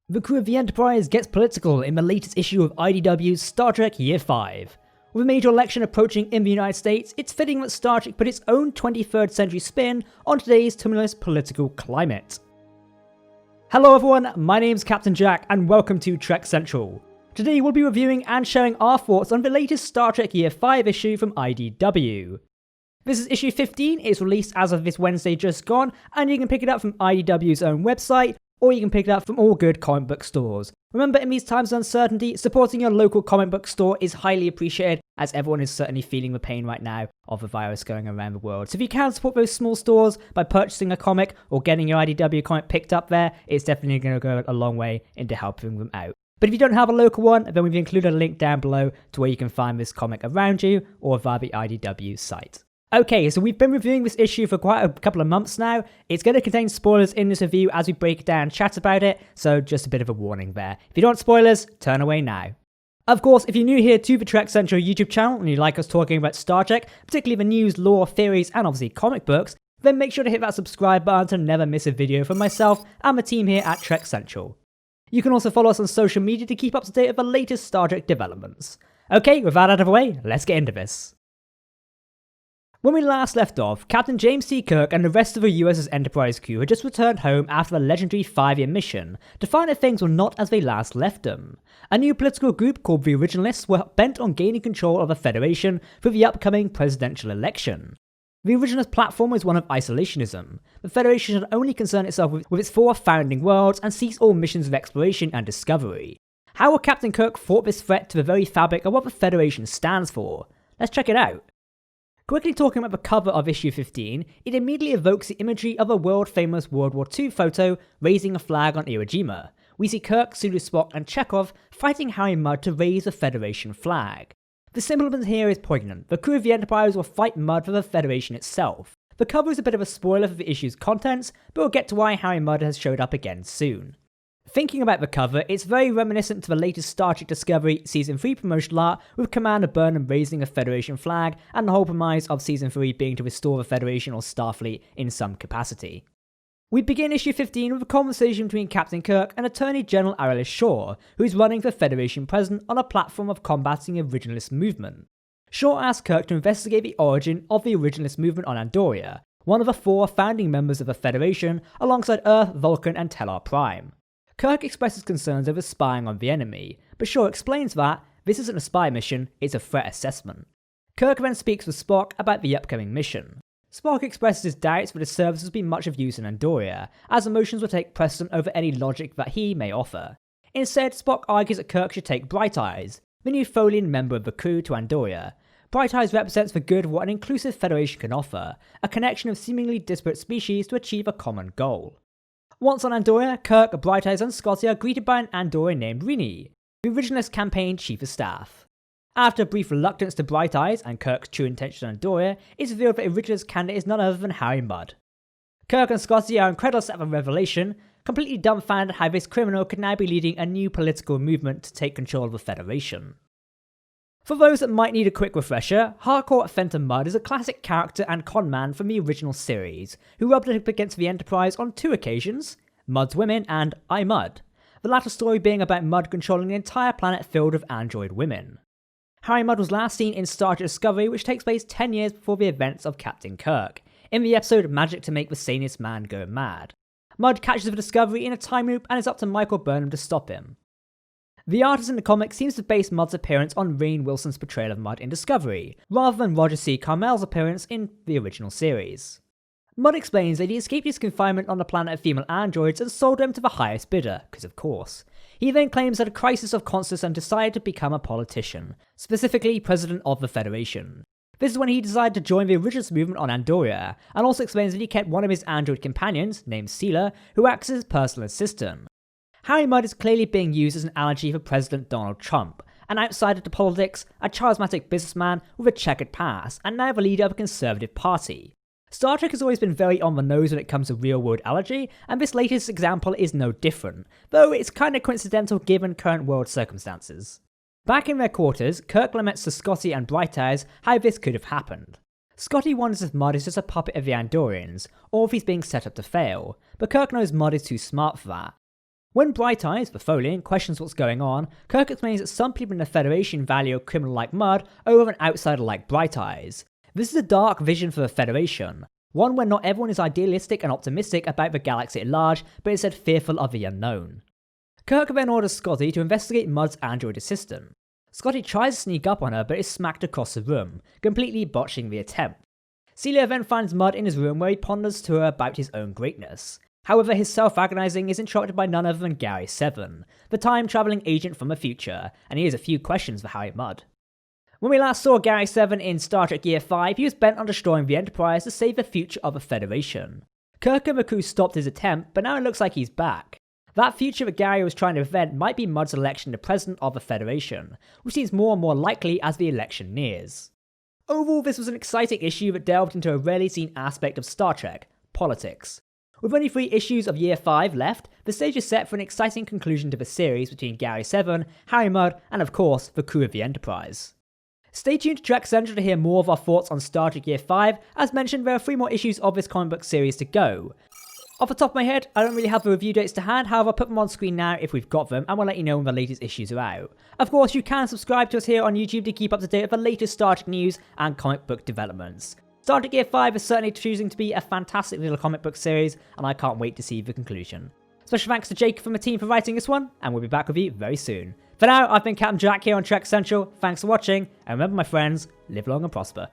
The crew of the Enterprise gets political in the latest issue of IDW's Star Trek Year 5. With a major election approaching in the United States, it's fitting that Star Trek put its own 23rd century spin on today's tumultuous political climate. Hello everyone, my name's Captain Jack and welcome to Trek Central. Today we'll be reviewing and sharing our thoughts on the latest Star Trek Year 5 issue from IDW. This is issue 15, it's released as of this Wednesday just gone, and you can pick it up from IDW's own website, or you can pick it up from all good comic book stores. Remember, in these times of uncertainty, supporting your local comic book store is highly appreciated, as everyone is certainly feeling the pain right now of the virus going around the world. So if you can support those small stores by purchasing a comic or getting your IDW comic picked up there, it's definitely going to go a long way into helping them out. But if you don't have a local one, then we've included a link down below to where you can find this comic around you or via the IDW site. Okay, so we've been reviewing this issue for quite a couple of months now. It's going to contain spoilers in this review as we break it down and chat about it, so just a bit of a warning there. If you don't want spoilers, turn away now. Of course, if you're new here to the Trek Central YouTube channel and you like us talking about Star Trek, particularly the news, lore, theories, and obviously comic books, then make sure to hit that subscribe button to never miss a video from myself and the team here at Trek Central. You can also follow us on social media to keep up to date with the latest Star Trek developments. Okay, with that out of the way, let's get into this. When we last left off, Captain James T.Kirk and the rest of the USS Enterprise crew had just returned home after the legendary 5-year mission to find that things were not as they last left them. A new political group called the Originalists were bent on gaining control of the Federation for the upcoming presidential election. The Originalist platform was one of isolationism. The Federation should only concern itself with its 4 founding worlds and cease all missions of exploration and discovery. How will Captain Kirk thwart this threat to the very fabric of what the Federation stands for? Let's check it out. Quickly talking about the cover of issue 15, it immediately evokes the imagery of a world-famous World War II photo raising a flag on Iwo Jima. We see Kirk, Sulu, Spock, and Chekhov fighting Harry Mudd to raise the Federation flag. The symbolism here is poignant. The crew of the Enterprise will fight Mudd for the Federation itself. The cover is a bit of a spoiler for the issue's contents, but we'll get to why Harry Mudd has showed up again soon. Thinking about the cover, it's very reminiscent to the latest Star Trek Discovery Season 3 promotional art, with Commander Burnham raising a Federation flag, and the whole premise of Season 3 being to restore the Federation or Starfleet in some capacity. We begin issue 15 with a conversation between Captain Kirk and Attorney General Arilis Shaw, who is running for Federation President on a platform of combating the Originalist movement. Shaw asks Kirk to investigate the origin of the Originalist movement on Andoria, one of the 4 founding members of the Federation, alongside Earth, Vulcan, and Tellar Prime. Kirk expresses concerns over spying on the enemy, but Shaw explains that this isn't a spy mission, it's a threat assessment. Kirk then speaks with Spock about the upcoming mission. Spock expresses his doubts that his services will be much of use in Andoria, as emotions will take precedent over any logic that he may offer. Instead, Spock argues that Kirk should take Bright Eyes, the new Folian member of the crew, to Andoria. Bright Eyes represents the good of what an inclusive Federation can offer, a connection of seemingly disparate species to achieve a common goal. Once on Andoria, Kirk, Bright Eyes, and Scotty are greeted by an Andorian named Rini, the Originalist campaign chief of staff. After a brief reluctance to Bright Eyes and Kirk's true intention on Andoria, it's revealed that Originalist candidate is none other than Harry Mudd. Kirk and Scotty are incredulous at the revelation, completely dumbfounded how this criminal could now be leading a new political movement to take control of the Federation. For those that might need a quick refresher, Harcourt Fenton Mudd is a classic character and conman from the original series, who rubbed up against the Enterprise on 2 occasions, Mudd's Women and I, Mudd, the latter story being about Mudd controlling the entire planet filled with android women. Harry Mudd was last seen in Star Trek Discovery, which takes place 10 years before the events of Captain Kirk, in the episode Magic to Make the Sanest Man Go Mad. Mudd catches the Discovery in a time loop and it's up to Michael Burnham to stop him. The artist in the comic seems to base Mudd's appearance on Rainn Wilson's portrayal of Mudd in Discovery, rather than Roger C. Carmel's appearance in the original series. Mudd explains that he escaped his confinement on the planet of female androids and sold them to the highest bidder, because of course. He then claims that a crisis of conscience and decided to become a politician, specifically President of the Federation. This is when he decided to join the Originalist movement on Andoria, and also explains that he kept one of his android companions, named Seela, who acts as his personal assistant. Harry Mudd is clearly being used as an allergy for President Donald Trump, an outsider to politics, a charismatic businessman with a checkered past, and now the leader of a conservative party. Star Trek has always been very on the nose when it comes to real-world allergy, and this latest example is no different, though it's kinda coincidental given current world circumstances. Back in their quarters, Kirk laments to Scotty and Bright Eyes how this could have happened. Scotty wonders if Mudd is just a puppet of the Andorians, or if he's being set up to fail, but Kirk knows Mudd is too smart for that. When Bright Eyes, the Folian, questions what's going on, Kirk explains that some people in the Federation value a criminal like Mudd over an outsider like Bright Eyes. This is a dark vision for the Federation, one where not everyone is idealistic and optimistic about the galaxy at large, but instead fearful of the unknown. Kirk then orders Scotty to investigate Mudd's android assistant. Scotty tries to sneak up on her but is smacked across the room, completely botching the attempt. Celia then finds Mudd in his room where he ponders to her about his own greatness. However, his self-agonizing is interrupted by none other than Gary 7, the time-traveling agent from the future, and he has a few questions for Harry Mudd. When we last saw Gary 7 in Star Trek Year 5, he was bent on destroying the Enterprise to save the future of the Federation. Kirk and the crew stopped his attempt, but now it looks like he's back. That future that Gary was trying to prevent might be Mudd's election to President of the Federation, which seems more and more likely as the election nears. Overall, this was an exciting issue that delved into a rarely seen aspect of Star Trek, politics. With only 3 issues of Year 5 left, the stage is set for an exciting conclusion to the series between Gary 7, Harry Mudd, and of course, the crew of the Enterprise. Stay tuned to Trek Central to hear more of our thoughts on Star Trek Year 5. As mentioned, there are 3 more issues of this comic book series to go. Off the top of my head, I don't really have the review dates to hand, however I'll put them on screen now if we've got them, and we'll let you know when the latest issues are out. Of course, you can subscribe to us here on YouTube to keep up to date with the latest Star Trek news and comic book developments. Star Trek Year 5 is certainly choosing to be a fantastic little comic book series, and I can't wait to see the conclusion. Special thanks to Jake from the team for writing this one, and we'll be back with you very soon. For now, I've been Captain Jack here on Trek Central. Thanks for watching, and remember my friends, live long and prosper.